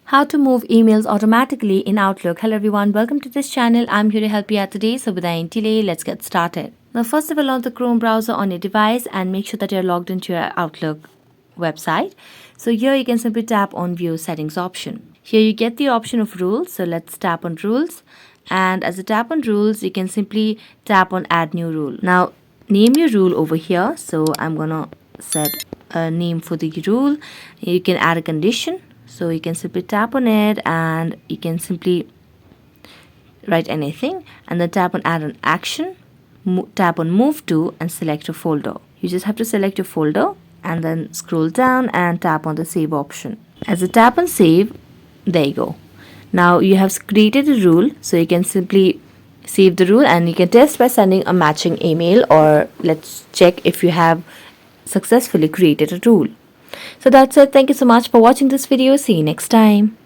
How to move emails automatically in Outlook. Hello everyone, welcome to this channel. I'm here to help you out today. So without any delay, let's get started. Now first of all, launch the Chrome browser on your device and make sure that you're logged into your Outlook website. So here you can simply tap on View Settings option. Here you get the option of rules. So let's tap on rules. And as you tap on rules, you can simply tap on Add New Rule. Now name your rule over here. So I'm gonna set a name for the rule. You can add a condition. So you can simply tap on it and you can simply write anything and then tap on add an action, tap on move to and select a folder. You just have to select your folder and then scroll down and tap on the save option. As you tap on save, there you go. Now you have created a rule, so you can simply save the rule and you can test by sending a matching email, or let's check if you have successfully created a rule. So that's it. Thank you so much for watching this video. See you next time.